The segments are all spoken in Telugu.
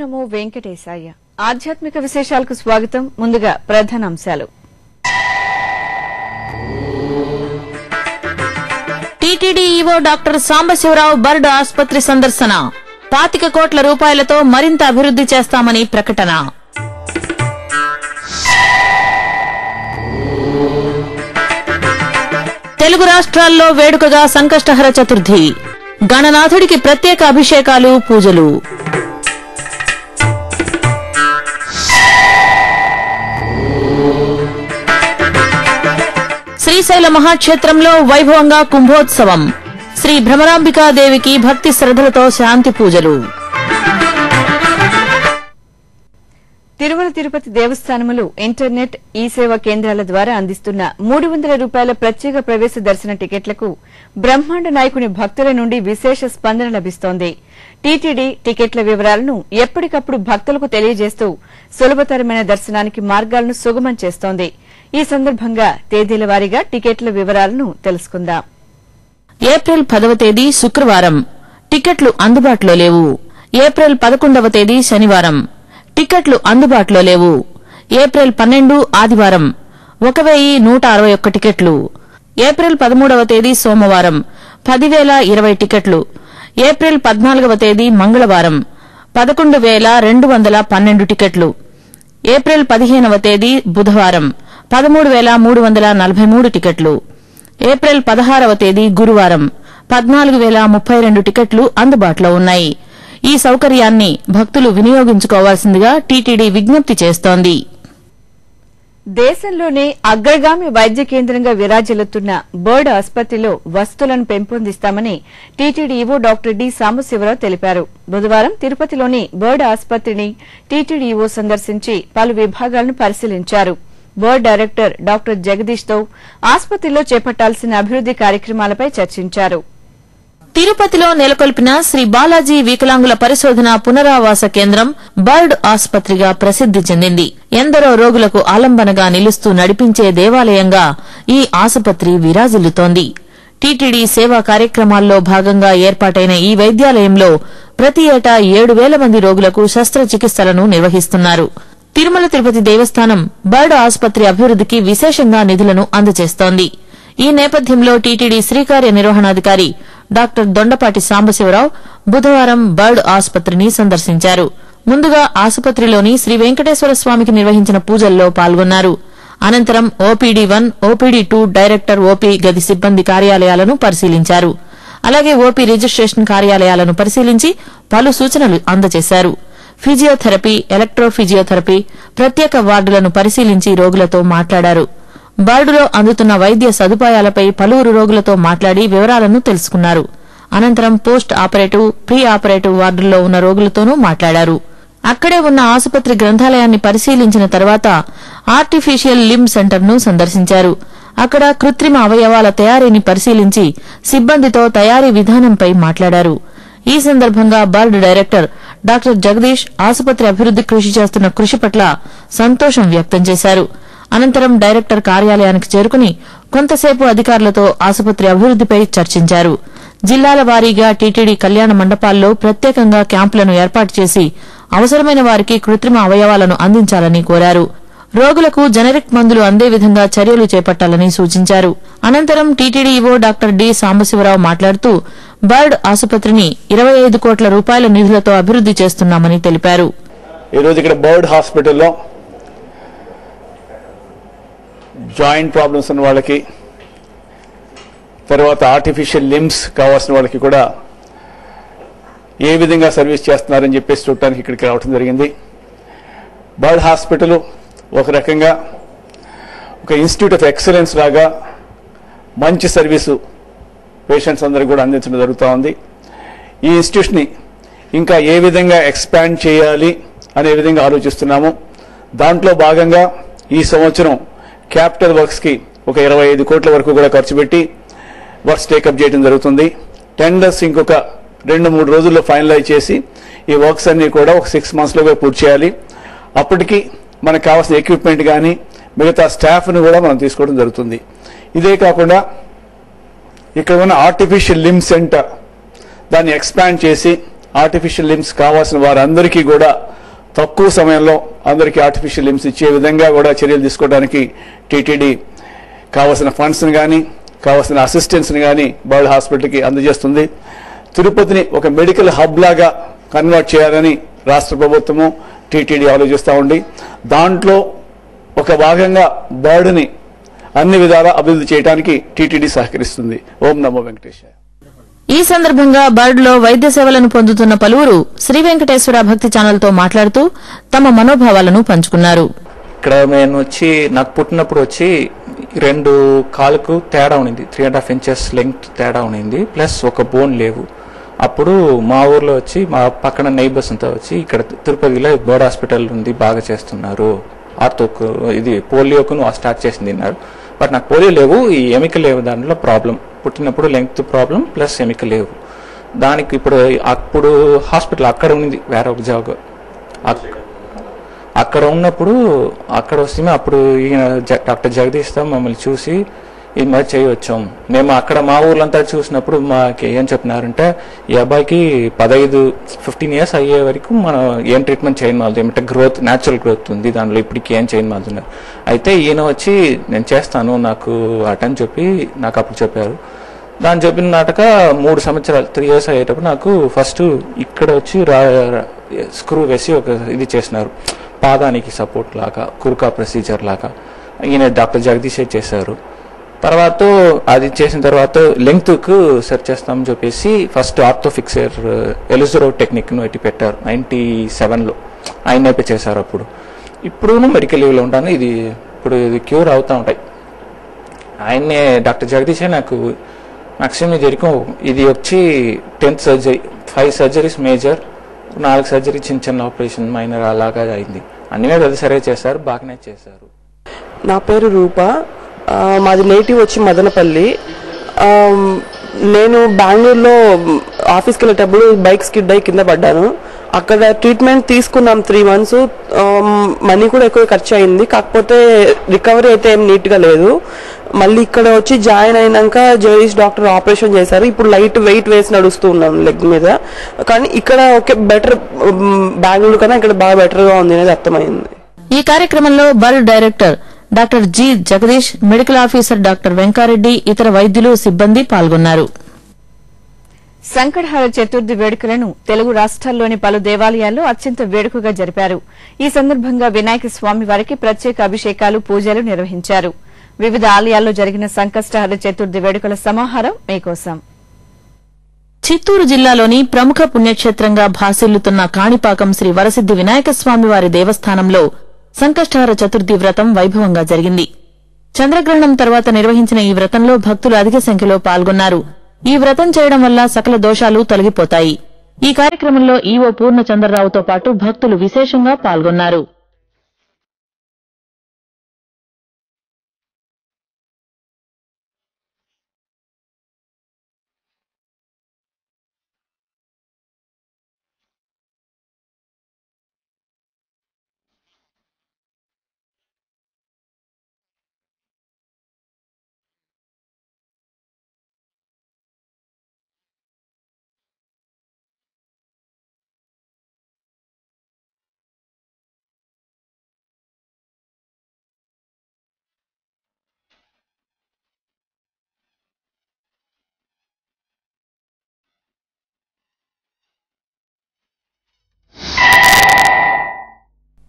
నమో వెంకటేశాయ. ఆధ్యాత్మిక విశేషాలకు స్వాగతం. ముందుగా ప్రధానాంశాలు. TTD EO doctor Sambasiva Rao BIRD ఆసుపత్రి సందర్శన. 25 కోట్ల రూపాయలతో మరింత అభివృద్ది చేస్తామని ప్రకటన. తెలుగు రాష్ట్రాల్లో వేడుకగా సంకష్టహర చతుర్థి. గణనాథుడికి ప్రత్యేక అభిషేకాలు, పూజలు. శ్రీశైల మహాక్షేత్రంలో వైభవంగా కుంభోత్సవం. శ్రీ భ్రమరాంబికాదేవికి భక్తి శ్రద్ధలతో శాంతి పూజలు. తిరుమల తిరుపతి దేవస్థానములు ఇంటర్నెట్ ఈ సేవా కేంద్రాల ద్వారా అందిస్తున్న 300 రూపాయల ప్రత్యేక ప్రవేశ దర్శన టికెట్లకు బ్రహ్మాండ నాయకుని భక్తుల నుండి విశేష స్పందన లభిస్తోంది. టీటీడీ టికెట్ల వివరాలను ఎప్పటికప్పుడు భక్తులకు తెలియజేస్తూ సులభతరమైన దర్శనానికి మార్గాలను సుగమం చేస్తోంది. ఈ సందర్భంగా తేదీల వారీగా టికెట్ల వివరాలను తెలుసుకుందాం. ఏప్రిల్ 10వ తేదీ శుక్రవారం టికెట్లు అందుబాటులో లేవు. ఏప్రిల్ 11వ తేదీ శనివారం టికెట్లు అందుబాటులో లేవు. ఏప్రిల్ 12 ఆదివారం 1161 టికెట్లు. ఏప్రిల్ 13వ తేదీ సోమవారం 10,020 టికెట్లు. ఏప్రిల్ 14వ తేదీ మంగళవారం 11,212 టికెట్లు. ఏప్రిల్ 15వ తేదీ బుధవారం 13,343 టికెట్లు. ఏప్రిల్ 16వ తేదీ గురువారం 14,032 టికెట్లు అందుబాటులో ఉన్నాయి. ఈ సౌకర్యాన్ని భక్తులు వినియోగించుకోవాల్సిందిగా టీటీడీ విజ్ఞప్తి చేస్తోంది. దేశంలోనే అగ్రగామి వైద్య కేంద్రంగా విరాజిల్లుతున్న బర్డ్ ఆసుపత్రిలో వసతులను పెంపొందిస్తామని TTD EO doctor D Sambasiva Rao తెలిపారు. బుధవారం తిరుపతిలోని బర్డ్ ఆసుపత్రిని టీటీడీ ఈవో సందర్శించి పలు విభాగాలను పరిశీలించారు. బోర్డు డైరెక్టర్ డాక్టర్ జగదీష్ తో ఆసుపత్రిలో చేపట్టాల్సిన అభివృద్ది కార్యక్రమాలపై చర్చించారు. తిరుపతిలో నెలకొల్పిన శ్రీ బాలాజీ వికలాంగుల పరిశోధన పునరావాస కేంద్రం బర్డ్ ఆసుపత్రిగా ప్రసిద్ది చెందింది. ఎందరో రోగులకు ఆలంబనగా నిలుస్తూ నడిపించే దేవాలయంగా ఈ ఆసుపత్రి విరాజిల్లుతోంది. టీటీడీ సేవా కార్యక్రమాల్లో భాగంగా ఏర్పాటైన ఈ వైద్యాలయంలో ప్రతి ఏటా 7,000 మంది రోగులకు శస్త్రచికిత్సలను నిర్వహిస్తున్నారు. తిరుమల తిరుపతి దేవస్థానం బర్డ్ ఆసుపత్రి అభివృద్దికి విశేషంగా నిధులను అందజేస్తోంది. ఈ నేపథ్యంలో టీటీడీ శ్రీకార్య నిర్వహణాధికారి డాక్టర్ దొండపాటి సాంబశివరావు బుధవారం బర్డ్ ఆసుపత్రిని సందర్శించారు. ముందుగా ఆసుపత్రిలోని శ్రీ వెంకటేశ్వర స్వామికి నిర్వహించిన పూజల్లో పాల్గొన్నారు. అనంతరం ఓపీడీ1, ఓపీడీ2 డైరెక్టర్ ఓపీ గది సిబ్బంది కార్యాలయాలను పరిశీలించారు. అలాగే ఓపీ రిజిస్ట్రేషన్ కార్యాలయాలను పరిశీలించి పలు సూచనలు అందజేశారు. ఫిజియోథెరపీ, ఎలక్ట్రోఫిజియోథెరపీ, ప్రత్యేక వార్డులను పరిశీలించి రోగులతో మాట్లాడారు. బర్డులో అందుతున్న వైద్య సదుపాయాలపై పలువురు రోగులతో మాట్లాడి వివరాలను తెలుసుకున్నారు. అనంతరం పోస్ట్ ఆపరేటివ్, ప్రీ ఆపరేటివ్ వార్డుల్లో ఉన్న రోగులతోనూ మాట్లాడారు. అక్కడే ఉన్న ఆసుపత్రి గ్రంథాలయాన్ని పరిశీలించిన తర్వాత ఆర్టిఫిషియల్ లింబ్ సెంటర్ను సందర్శించారు. అక్కడ కృత్రిమ అవయవాల తయారీని పరిశీలించి సిబ్బందితో తయారీ విధానంపై మాట్లాడారు. ఈ సందర్భంగా బర్డ్ డైరెక్టర్ డాక్టర్ జగదీష్ ఆసుపత్రి అభివృద్ది కృషి చేస్తున్న కృషి పట్ల సంతోషం వ్యక్తం చేశారు. అనంతరం డైరెక్టర్ కార్యాలయానికి చేరుకుని కొంతసేపు అధికారులతో ఆసుపత్రి అభివృద్దిపై చర్చించారు. జిల్లాల వారీగా టీటీడీ కళ్యాణ మండపాల్లో ప్రత్యేకంగా క్యాంపులను ఏర్పాటు చేసి అవసరమైన వారికి కృత్రిమ అవయవాలను అందించాలని కోరారు. రోగులకు జనరిక్ మందులు అందే విధంగా చర్యలు చేపట్టాలని సూచించారు. అనంతరం TTD EO doctor D Sambasivarao మాట్లాడుతూ బర్డ్ ఆసుపత్రిని 25 కోట్ల రూపాయల నిధులతో అభివృద్ది చేస్తున్నామని తెలిపారు. ఈ రోజు ఇక్కడ బర్డ్ హాస్పిటల్లో జాయింట్ ప్రాబ్లమ్స్ ఉన్న వాళ్ళకి, తర్వాత ఆర్టిఫిషియల్ లింబ్స్ కావాల్సిన వాళ్ళకి కూడా ఏ విధంగా సర్వీస్ చేస్తున్నారని చెప్పేసి చూడటానికి ఇక్కడికి రావడం జరిగింది. బర్డ్ హాస్పిటల్ ఒక రకంగా ఒక ఇన్స్టిట్యూట్ ఆఫ్ ఎక్సలెన్స్ లాగా మంచి సర్వీసు పేషెంట్స్ అందరికీ కూడా అందించడం జరుగుతూ ఉంది. ఈ ఇన్స్టిట్యూట్ని ఇంకా ఏ విధంగా ఎక్స్పాండ్ చేయాలి అనే విధంగా ఆలోచిస్తున్నాము. దాంట్లో భాగంగా ఈ సంవత్సరం క్యాపిటల్ వర్క్స్కి ఒక 25 కోట్ల వరకు కూడా ఖర్చు పెట్టి వర్క్స్ టేకప్ చేయడం జరుగుతుంది. టెండర్స్ ఇంకొక 2-3 రోజుల్లో ఫైనలైజ్ చేసి ఈ వర్క్స్ అన్ని కూడా ఒక 6 monthsలోగా పూర్తి చేయాలి. అప్పటికి మనకు కావాల్సిన ఎక్విప్మెంట్ కానీ మిగతా స్టాఫ్ను కూడా మనం తీసుకోవడం జరుగుతుంది. ఇదే కాకుండా ఇక్కడ ఉన్న ఆర్టిఫిషియల్ లింబ్ సెంటర్ దాన్ని ఎక్స్పాండ్ చేసి ఆర్టిఫిషియల్ లింబ్స్ కావాల్సిన వారందరికీ కూడా తక్కువ సమయంలో అందరికీ ఆర్టిఫిషియల్ లిమ్స్ ఇచ్చే విధంగా కూడా చర్యలు తీసుకోవడానికి టీటీడీ కావాల్సిన ఫండ్స్ని కానీ కావాల్సిన అసిస్టెన్స్ని కానీ బర్డ్ హాస్పిటల్కి అందజేస్తుంది. తిరుపతిని ఒక మెడికల్ హబ్ లాగా కన్వర్ట్ చేయాలని రాష్ట్ర ప్రభుత్వము టీటీడీ ఆలోచిస్తూ ఉంది. దాంట్లో ఒక భాగంగా బర్డ్ని అన్ని విధాలా అభివృద్ధి చేయడానికి టీటీడీ సహకరిస్తుంది. ఓం నమో వెంకటేశాయ. ఈ సందర్భంగా బర్డ్ లో వైద్య సేవలను పొందుతున్న పలువురు శ్రీ వెంకటేశ్వర భక్తి ఛానల్తో మాట్లాడుతూ తమ మనోభావాలను పంచుకున్నారు. ఇక్కడ నేను వచ్చి నాకు పుట్టినప్పుడు వచ్చి 2 కాళ్ళకు తేడా ఉండింది, 3.5 inches లెంగ్త్ తేడా ఉండింది, ప్లస్ ఒక బోన్ లేవు. అప్పుడు మా ఊర్లో వచ్చి మా పక్కన నైబర్స్ అంతా వచ్చి ఇక్కడ తిరుపతిలో బర్డ్ హాస్పిటల్ ఉంది, బాగా చేస్తున్నారు, ఆర్థోకు ఇది పోలియోకు స్టార్ట్ చేసింది అన్నారు. బట్ నాకు పోలియో లేవు, ఈ ఎమిక లేవు, దాంట్లో ప్రాబ్లం పుట్టినప్పుడు లెంగ్త్ ప్రాబ్లం ప్లస్ ఎమిక లేవు. దానికి అప్పుడు హాస్పిటల్ అక్కడ ఉంది, వేరే ఒక జాగా అక్కడ ఉన్నప్పుడు అక్కడ వస్తే అప్పుడు ఈయన డాక్టర్ జగదీష్ మమ్మల్ని చూసి ఇది మరి చేయవచ్చాం. మేము అక్కడ మా ఊర్లంతా చూసినప్పుడు మాకు ఏం చెప్పినారంటే ఈ అబ్బాయికి 15 years అయ్యే వరకు మనం ఏం ట్రీట్మెంట్ చేయమాలదు, ఏమంటే గ్రోత్ న్యాచురల్ గ్రోత్ ఉంది దాంట్లో, ఇప్పటికి ఏం చేయమాలుతున్నారు. అయితే ఈయన వచ్చి నేను చేస్తాను నాకు అటని చెప్పి నాకు అప్పుడు చెప్పారు. దాన్ని చెప్పిన నాటక 3 సంవత్సరాలు 3 years అయ్యేటప్పుడు నాకు ఫస్ట్ ఇక్కడ వచ్చి స్క్రూ వేసి ఒక ఇది చేసినారు, పాదానికి సపోర్ట్ లాగా, కురుకా ప్రొసీజర్ లాగా. ఈయన డాక్టర్ జగదీష్ చేశారు. తర్వాత అది చేసిన తర్వాత లెంగ్త్కు సెర్చ్ చేస్తామని చెప్పేసి ఫస్ట్ ఆర్థోఫిక్సర్ ఎలిజరో టెక్నిక్ను ఎట్టి పెట్టారు 97లో. ఆయన అయిపోయి చేశారు. ఇప్పుడు మెడికల్ లీవ్లో ఉంటాను. ఇప్పుడు ఇది క్యూర్ అవుతూ ఉంటాయి. ఆయన్నే డాక్టర్ జగదీషే నాకు మ్యాక్సిమం ఇది వచ్చి 10th surgery, 5 surgeries major, 4 surgery చిన్న ఆపరేషన్ మైనర్ అలాగా అయింది. అన్ని మీద అది సరే చేశారు, బాగానే చేశారు. నా పేరు రూప, మాది నేటివ్ వచ్చి మదనపల్లి. నేను బెంగళూరులో ఆఫీస్కి వెళ్ళేటప్పుడు బైక్ స్కిడ్ అయి కింద పడ్డాను. అక్కడ ట్రీట్మెంట్ తీసుకున్నాం 3 months. మనీ కూడా ఎక్కువ ఖర్చు అయింది, కాకపోతే రికవరీ అయితే ఏం నీట్గా లేదు. మళ్ళీ ఇక్కడ వచ్చి జాయిన్ అయినాక జగదీష్ డాక్టర్ ఆపరేషన్ చేశారు. ఇప్పుడు లైట్ వెయిట్ వేసి నడుస్తూ ఉన్నాను లెగ్ మీద. కానీ ఇక్కడ ఓకే బెటర్, బెంగళూరు కన్నా ఇక్కడ బాగా బెటర్గా ఉంది అనేది అర్థమైంది. ఈ కార్యక్రమంలో bird director doctor G Jagadish, medical officer doctor Venka Reddy, ఇతర వైద్యులు, సిబ్బంది పాల్గొన్నారు. సంకటహర చతుర్థి వేడుకలను తెలుగు రాష్ట్రాల్లోని పలు దేవాలయాల్లో అత్యంత వేడుకగా జరిపారు. ఈ సందర్భంగా వినాయక స్వామి వారికి ప్రత్యేక అభిషేకాలు, పూజలు నిర్వహించారు. వివిధ ఆలయాల్లో జరిగిన సంకష్టహర చతుర్థి వేడుకల సమాహారం మీకోసం. చిత్తూరు జిల్లాలోని ప్రముఖ పుణ్యక్షేత్రంగా భాసిల్లుతున్న కాణిపాకం శ్రీ వరసిద్ది వినాయక స్వామివారి దేవస్థానంలో సంకష్టహర చతుర్థి వ్రతం వైభవంగా జరిగింది. చంద్రగ్రహణం తర్వాత నిర్వహించిన ఈ వ్రతంలో భక్తులు అధిక సంఖ్యలో పాల్గొన్నారు. ఈ వ్రతం చేయడం వల్ల సకల దోషాలు తొలగిపోతాయి. ఈ కార్యక్రమంలో ఈవో పూర్ణచంద్రరావుతో పాటు భక్తులు విశేషంగా పాల్గొన్నారు.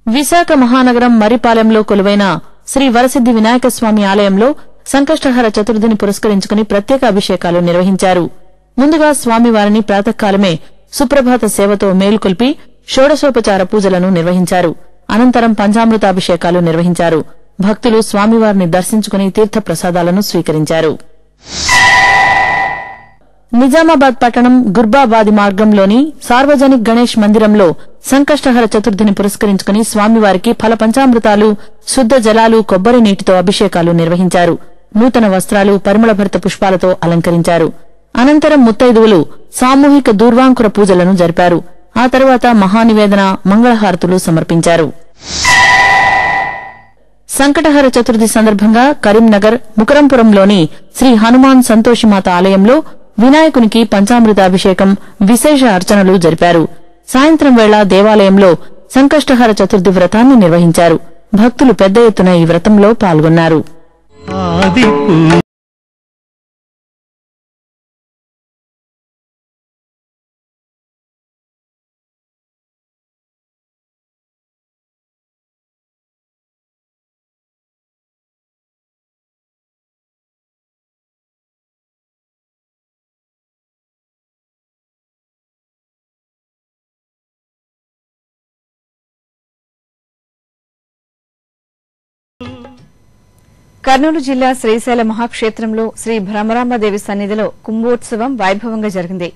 విశాఖ మహానగరం మరిపాలెంలో కొలువైన శ్రీ వరసిద్ది వినాయక స్వామి ఆలయంలో సంకష్టహర చతుర్థిని పురస్కరించుకుని ప్రత్యేక అభిషేకాలు నిర్వహించారు. ముందుగా స్వామివారిని ప్రాతకాలమే సుప్రభాత సేవతో మేలుకొల్పి షోడశోపచార పూజలను నిర్వహించారు. అనంతరం పంచామృతాభిషేకాలు నిర్వహించారు. భక్తులు స్వామివారిని దర్శించుకుని తీర్థ ప్రసాదాలను స్వీకరించారు. నిజామాబాద్ పట్టణం గుర్బాబాది మార్గంలోని సార్వజనిక్ గణేష్ మందిరంలో సంకష్టహర చతుర్థిని పురస్కరించుకుని స్వామివారికి ఫల పంచామృతాలు, శుద్ధ జలాలు, కొబ్బరి నీటితో అభిషేకాలు నిర్వహించారు. నూతన వస్త్రాలు, పరిమళభరిత పుష్పాలతో అలంకరించారు. అనంతరం ముత్తైదువులు సామూహిక దూర్వాంకుర పూజలను జరిపారు. ఆ తరువాత మహానివేదన, మంగళహారతులు సమర్పించారు. సంకటహర చతుర్థి సందర్భంగా కరీంనగర్ ముకరంపురంలోని శ్రీ హనుమాన్ సంతోషిమాత ఆలయంలో వినాయకునికి పంచామృతాభిషేకం, విశేష అర్చనలు జరిపారు. సాయంత్రం వేళ దేవాలయంలో సంకష్టహర చతుర్థి వ్రతాన్ని నిర్వహించారు. భక్తులు పెద్ద ఎత్తున ఈ వ్రతంలో పాల్గొన్నారు. కర్నూలు జిల్లా శ్రీశైల మహాక్షేత్రంలో శ్రీ భ్రమరాంబదేవి సన్నిధిలో కుంభోత్సవం వైభవంగా జరిగింది.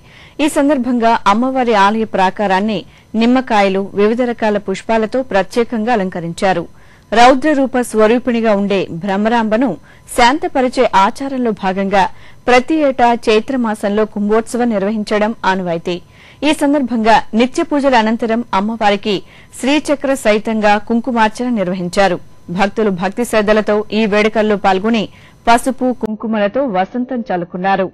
ఈ సందర్భంగా అమ్మవారి ఆలయ ప్రాకారాన్ని నిమ్మకాయలు, వివిధ రకాల పుష్పాలతో ప్రత్యేకంగా అలంకరించారు. రౌద్ర రూప స్వరూపిణిగా ఉండే భ్రమరాంబను శాంతపరిచే ఆచారంలో భాగంగా ప్రతి ఏటా చైత్రమాసంలో కుంభోత్సవం నిర్వహించడం ఆనవాయితీ. ఈ సందర్భంగా నిత్య పూజల అనంతరం అమ్మవారికి శ్రీచక్ర సహితంగా కుంకుమార్చన నిర్వహించారు. భక్తులు భక్తి శ్రద్దలతో ఈ వేడుకల్లో పాల్గొని పసుపు, కుంకుమలతో వసంతం చల్లుకున్నారు.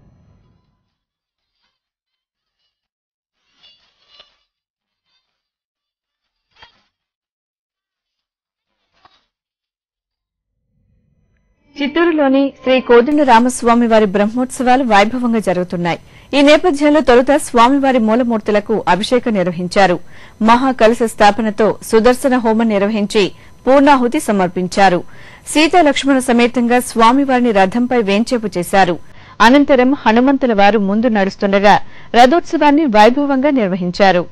చిత్తూరులోని శ్రీ కోదండరామస్వామి వారి బ్రహ్మోత్సవాలు వైభవంగా జరుగుతున్నాయి. ఈ నేపథ్యంలో తొలుత స్వామివారి మూలమూర్తులకు అభిషేకం నిర్వహించారు. మహాకలశ స్థాపనతో సుదర్శన హోమం నిర్వహించి పూర్ణాహుతి సమర్పించారు. సీతాలక్ష్మణ సమేతంగా స్వామివారిని రథంపై వేంచేపు చేశారు. అనంతరం హనుమంతుల వారు ముందు నడుస్తుండగా రథోత్సవాన్ని వైభవంగా నిర్వహించారు.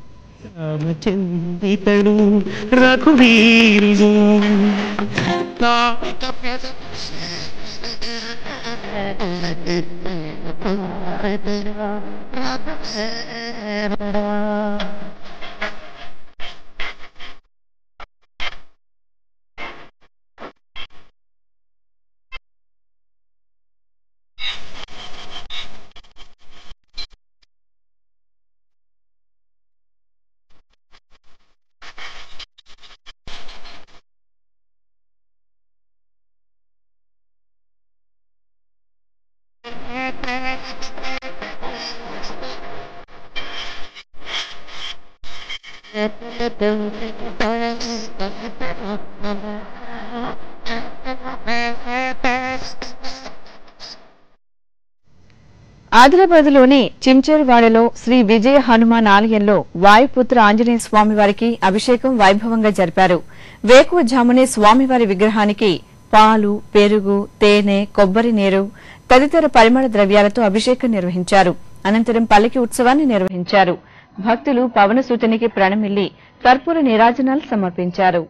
ఆదిలాబాద్లోని చించేరువాడలో శ్రీ విజయ హనుమాన్ ఆలయంలో వాయుపుత్ర ఆంజనేయ స్వామివారికి అభిషేకం వైభవంగా జరిపారు. వేకువజామునే స్వామివారి విగ్రహానికి పాలు, పెరుగు, తేనె, కొబ్బరి నీరు తదితర పరిమళ ద్రవ్యాలతో అభిషేకం నిర్వహించారు. అనంతరం పల్లకి ఉత్సవాన్ని నిర్వహించారు. భక్తులు పవనసూతునికి ప్రణమిల్లి కర్పూర నీరాజనాలు సమర్పించారు.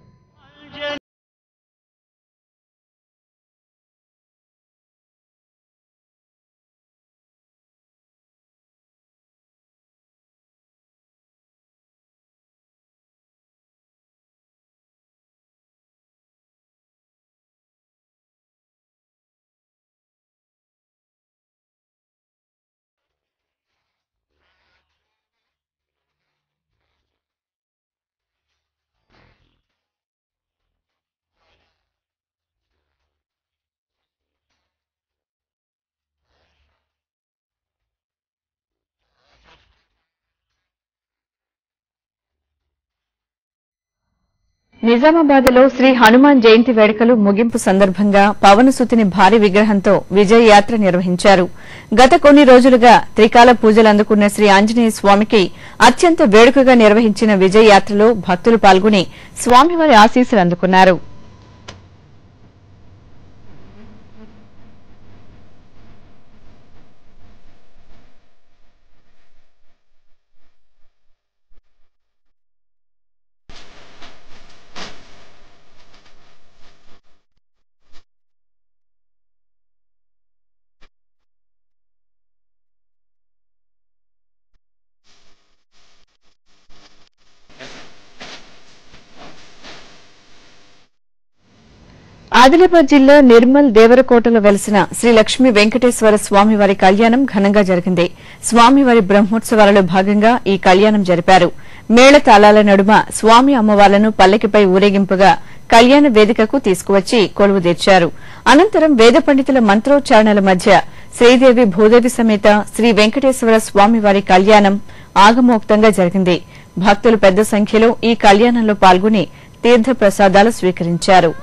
నిజామాబాద్లో శ్రీ హనుమాన్ జయంతి వేడుకలు ముగింపు సందర్భంగా పవనసుతిని భారీ విగ్రహంతో విజయ యాత్ర నిర్వహించారు. గత కొన్ని రోజులుగా త్రికాల పూజలు అందుకున్న శ్రీ ఆంజనేయ స్వామికి అత్యంత వేడుకగా నిర్వహించిన విజయ యాత్రలో భక్తులు పాల్గొని స్వామివారి ఆశీస్సులు అందుకున్నారు. ఆదిలాబాద్ జిల్లా నిర్మల్ దేవరకోటలో వెలిసిన శ్రీ లక్ష్మీ వెంకటేశ్వర స్వామివారి కళ్యాణం ఘనంగా జరిగింది. స్వామివారి బ్రహ్మోత్సవాలలో భాగంగా ఈ కళ్యాణం జరిపారు. మేళతాళాల నడుమ స్వామి అమ్మవార్లను పల్లకిపై ఊరేగింపుగా కళ్యాణ వేదికకు తీసుకువచ్చి కొలువుదీర్చారు. అనంతరం వేద పండితుల మంత్రోచ్చారణల మధ్య శ్రీదేవి భూదేవి సమేత శ్రీ వెంకటేశ్వర స్వామివారి కళ్యాణం ఆగమోక్తంగా జరిగింది. భక్తులు పెద్ద సంఖ్యలో ఈ కళ్యాణంలో పాల్గొని తీర్థ ప్రసాదాలు స్వీకరించారు.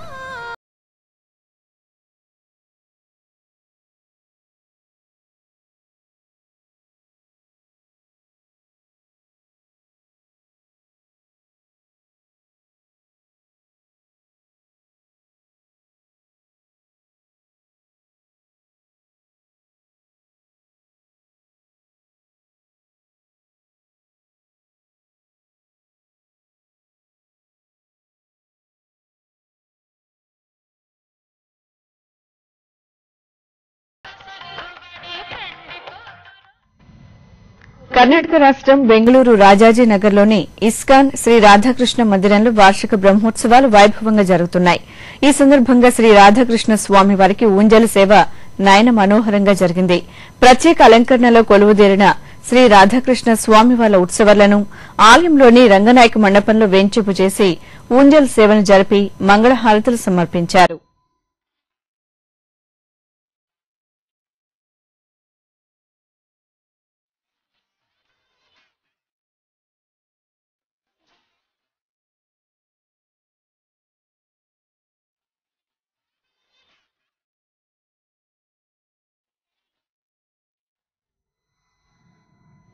కర్ణాటక రాష్ట్రం బెంగళూరు రాజాజీనగర్లోని ఇస్కాన్ శ్రీ రాధాకృష్ణ మందిరంలో వార్షిక బ్రహ్మోత్సవాలు వైభవంగా జరుగుతున్నాయి. ఈ సందర్భంగా శ్రీ రాధాకృష్ణ స్వామి వారికి ఊంజల్ సేవ నయన మనోహరంగా జరిగింది. ప్రత్యేక అలంకరణలో కొలువుదీరిన శ్రీ రాధాకృష్ణ స్వామి వాళ్ల ఉత్సవాలను ఆలయంలోని రంగనాయక మండపంలో వేంచేపు చేసి ఊంజల్ సేవను జరిపి మంగళహారతులు సమర్పించారు.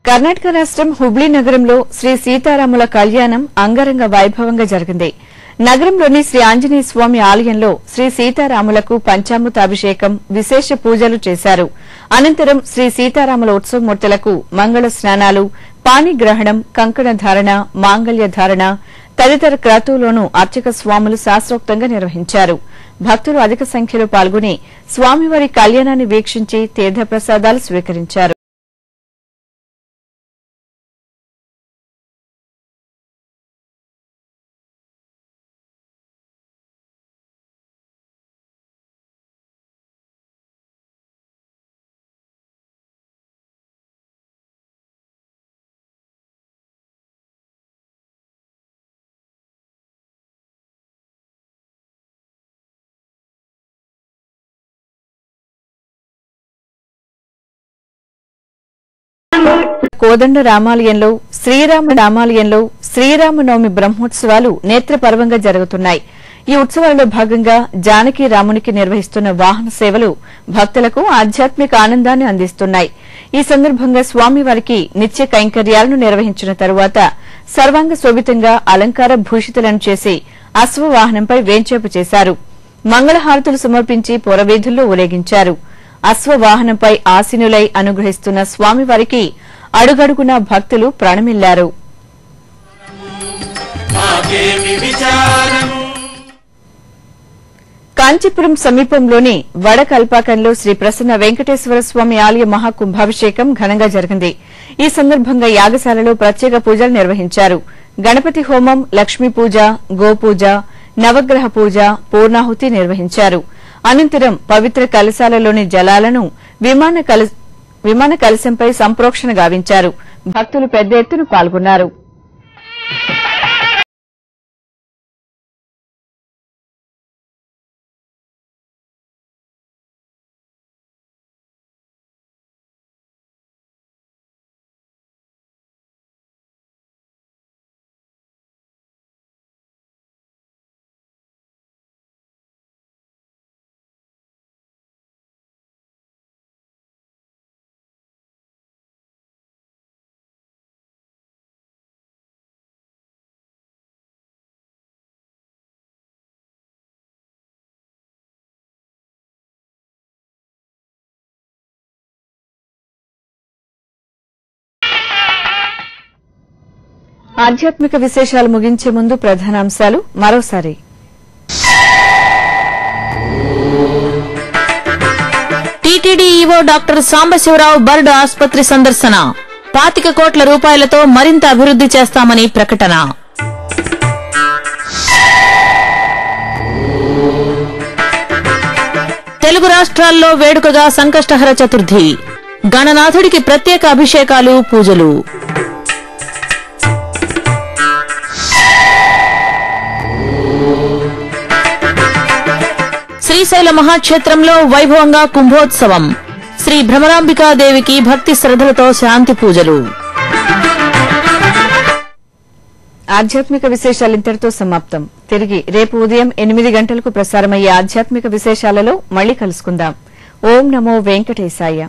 కర్ణాటక రాష్ట్రం హుబ్లీ నగరంలో శ్రీ సీతారాముల కళ్యాణం అంగరంగ వైభవంగా జరిగింది. నగరంలోని శ్రీ ఆంజనేయ స్వామి ఆలయంలో శ్రీ సీతారాములకు పంచామృతాభిషేకం, విశేష పూజలు చేశారు. అనంతరం శ్రీ సీతారాముల ఉత్సవమూర్తులకు మంగళ స్నానాలు, పాణిగ్రహణం, కంకణ ధారణ, మాంగళ్య ధారణ తదితర క్రతువులను అర్చక స్వాములు శాస్త్రోక్తంగా నిర్వహించారు. భక్తులు అధిక సంఖ్యలో పాల్గొని స్వామివారి కళ్యాణాన్ని వీక్షించి తీర్థప్రసాదాలు స్వీకరించారు. కోదండ రామాలయంలో శ్రీరామనవమి బ్రహ్మోత్సవాలు నేత్రపర్వంగా జరుగుతున్నాయి. ఈ ఉత్సవాల్లో భాగంగా జానకి రామునికి నిర్వహిస్తున్న వాహన సేవలు భక్తులకు ఆధ్యాత్మిక ఆనందాన్ని అందిస్తున్నాయి. ఈ సందర్భంగా స్వామివారికి నిత్య కైంకర్యాలను నిర్వహించిన తరువాత సర్వాంగ శోభితంగా అలంకార భూషితులను చేసి అశ్వవాహనంపై వేంచేపు చేశారు. మంగళహారతులు సమర్పించి పురవీధుల్లో ఊరేగించారు. అశ్వవాహనంపై ఆసీనులై అనుగ్రహిస్తున్న స్వామివారికి అడుగడుగునా భక్తులు ప్రణమిల్లారు. కాంచీపురం సమీపంలోని వడకల్పాకంలో శ్రీ ప్రసన్న వెంకటేశ్వర స్వామి ఆలయ మహాకుంభాభిషేకం ఘనంగా జరిగింది. ఈ సందర్భంగా యాగశాలలో ప్రత్యేక పూజలు నిర్వహించారు. గణపతి హోమం, లక్ష్మీ పూజ, గోపూజ, నవగ్రహ పూజ, పూర్ణాహుతి నిర్వహించారు. అనంతరం పవిత్ర కలశాలలోని జలాలను విమాన కలశంపై సంప్రోక్షణ గావించారు. భక్తులు పెద్ద ఎత్తున పాల్గొన్నారు. ఆధ్యాత్మిక విశేషాలు ముగించే ముందు ప్రధానాంశాలు మరోసారి. TTD EO doctor Sambasiva Rao BIRD ఆసుపత్రి సందర్శన. 25 కోట్ల రూపాయలతో మరింత అభివృద్ది చేస్తామని ప్రకటన. తెలుగు రాష్ట్రాల్లో వేడుకగా సంకష్టహర చతుర్థి. గణనాథుడికి ప్రత్యేక అభిషేకాలు, పూజలు. శ్రీశైల మహాక్షేత్రంలో వైభవంగా కుంభోత్సవం. శ్రీ భ్రమరాంబికాదేవికి భక్తి శ్రద్దలతో శాంతి పూజలు. ఆధ్యాత్మిక విశేషాలు ఇంతటితో సమాప్తం. తిరిగి రేపు ఉదయం 8 గంటలకు ప్రసారమయ్యే ఆధ్యాత్మిక విశేషాలలో మళ్లీ కలుసుకుందాం. ఓం నమో వెంకటేశాయ.